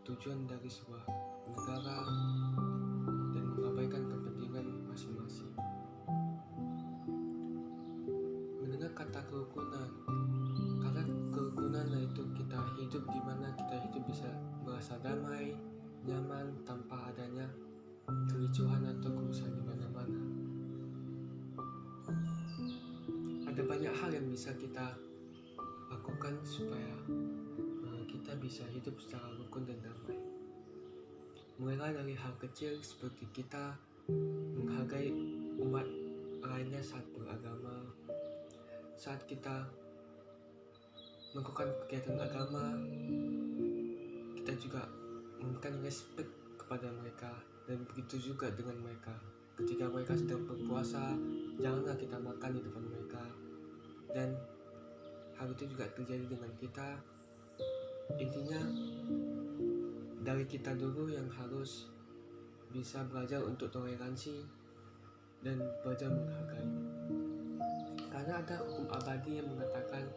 tujuan dari sebuah negara dan mengabaikan kepentingan masing-masing. Mendengar kata kerukunan, karena kerukunan itu kita hidup di mana kita hidup bisa merasa damai, nyaman tanpa adanya kericuhan atau kerusuhan di mana-mana. Ada banyak hal yang bisa kita lakukan supaya kita bisa hidup secara rukun dan damai. Mulai dari hal kecil seperti kita menghargai umat lainnya saat beragama, saat kita melakukan kegiatan agama, kita juga memberikan respect kepada mereka, dan begitu juga dengan mereka. Ketika mereka sedang berpuasa, janganlah kita makan di depan mereka, dan hal itu juga terjadi dengan kita. Intinya dari kita dulu yang harus bisa belajar untuk toleransi dan belajar menghargai, karena ada hukum abadi yang mengatakan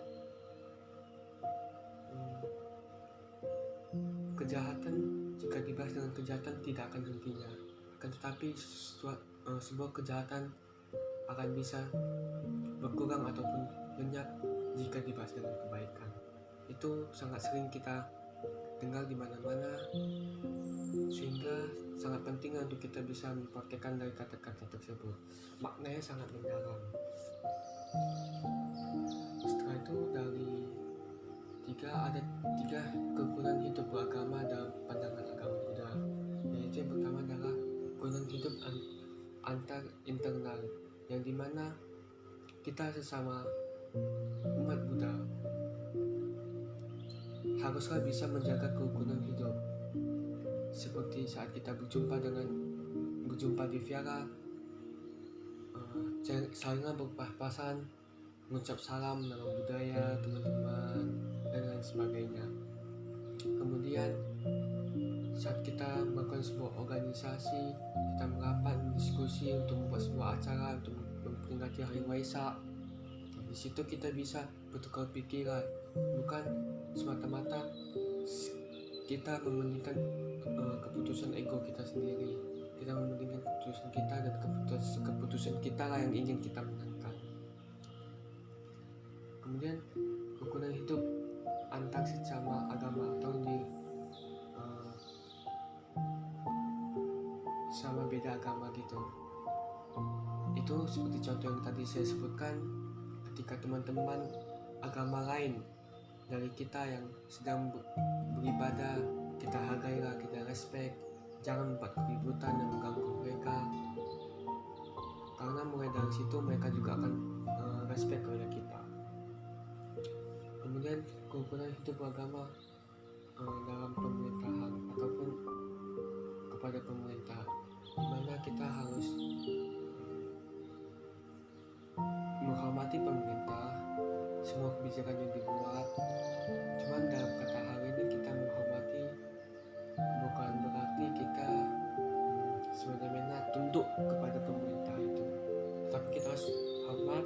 kejahatan jika dibalas dengan kejahatan tidak akan hentinya, akan tetapi sebuah kejahatan akan bisa berkurang ataupun lenyap jika dibalas dengan kebaikan. Itu sangat sering kita dengar di mana-mana, sehingga sangat penting untuk kita bisa mempraktekkan dari kata-kata tersebut. Maknanya sangat mendalam. Setelah itu ada tiga kerukunan hidup beragama dalam pandangan agama Buddha, yaitu yang pertama adalah kerukunan hidup antar internal, yang dimana kita sesama umat Buddha haruslah bisa menjaga kerukunan hidup, seperti saat kita berjumpa di vihara, saling berpapasan, mengucap salam, nama budaya, teman-teman, dan lain sebagainya. Kemudian saat kita melakukan sebuah organisasi, kita merapat, diskusi untuk membuat sebuah acara untuk memperingati hari Waisak. Di situ kita bisa bertukar pikiran, bukan semata-mata kita mementingkan keputusan ego kita sendiri. Kita mementingkan keputusan kita, dan keputusan kita lah yang ingin kita menangkan. Kemudian kerukunan hidup antar sesama agama atau sama beda agama gitu. Itu seperti contoh yang tadi saya sebutkan, ketika teman-teman agama lain dari kita yang sedang beribadah, kita hargailah, kita respect, jangan membuat keributan dan mengganggu mereka, karena mulai dari situ mereka juga akan respect kepada kita. Kemudian kerukunan hidup beragama dalam pemerintahan ataupun kepada pemerintah, di mana kita harus menghormati pemerintah, semua kebijakan yang dibuat. Cuman dalam kata hal ini, kita menghormati bukan berarti kita semena-mena tunduk kepada pemerintah itu, tapi kita harus hormat,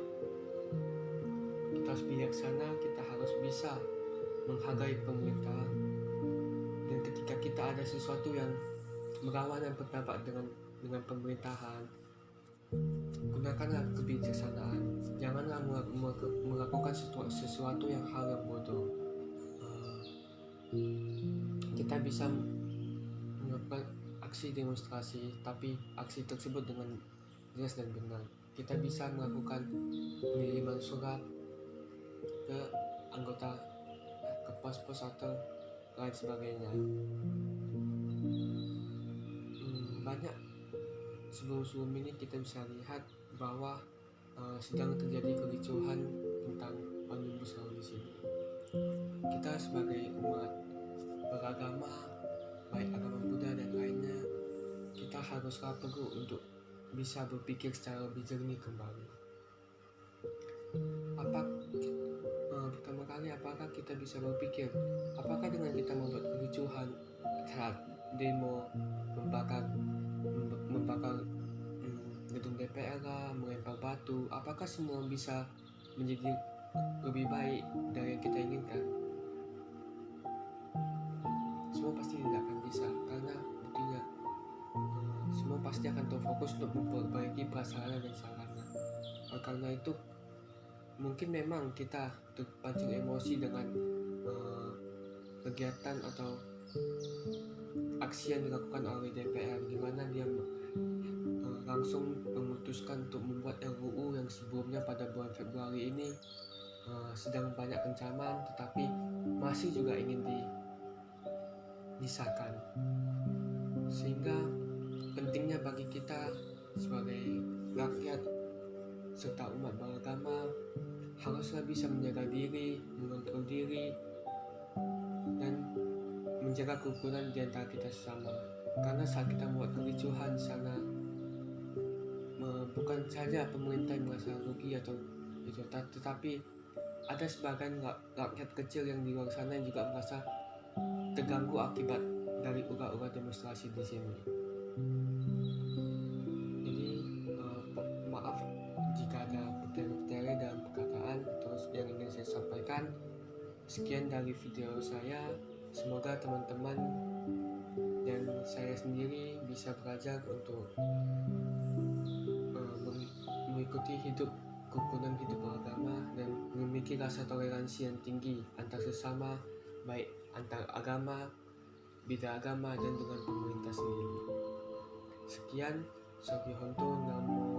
kita harus bijaksana, kita harus bisa menghargai pemerintah. Dan ketika kita ada sesuatu yang berlawanan pendapat dengan pemerintahan, gunakanlah kebijaksanaan, janganlah melakukan sesuatu yang hal yang bodoh. Kita bisa melakukan aksi demonstrasi, tapi aksi tersebut dengan jelas dan benar. Kita bisa melakukan pengiriman surat ke anggota, ke pos-pos atau lain sebagainya. Banyak sebelum ini kita bisa lihat bahwa sedang terjadi kericuhan tentang Omnibus Law di sini. Kita sebagai umat beragama, baik agama Buddha dan lainnya, kita haruslah teguh untuk bisa berpikir secara lebih jernih kembali. Pertama kali, apakah kita bisa berpikir, apakah dengan kita membuat kericuhan saat demo, membakar gedung DPR lah, melempar batu, apakah semua bisa menjadi lebih baik dari yang kita inginkan? Semua pasti tidak akan pasti akan terfokus untuk memperbaiki prasarana dan sarana. Karena itu mungkin memang kita terpancing emosi dengan kegiatan atau aksi yang dilakukan oleh DPR, di mana dia langsung memutuskan untuk membuat RUU yang sebelumnya pada bulan Februari ini sedang banyak ancaman, tetapi masih juga ingin disahkan. Sehingga pentingnya bagi kita sebagai rakyat serta umat beragama haruslah bisa menjaga diri, mengontrol diri, dan menjaga kerukunan di antara kita sesama. Karena saat kita membuat kericuhan di sana, bukan saja pemerintah yang merasa rugi atau itu, tetapi ada sebagian rakyat kecil yang di luar sana yang juga merasa terganggu akibat dari ulah-ulah demonstrasi di sini. Jadi maaf jika ada bertele-tele dalam perkataan terus yang ingin saya sampaikan. Sekian dari video saya. Semoga teman-teman dan saya sendiri bisa belajar untuk mengikuti kerukunan hidup beragama dan memiliki rasa toleransi yang tinggi antar sesama, baik antar agama, beda agama, dan dengan pemerintah sendiri. Sekian, Sophie Honto, Namo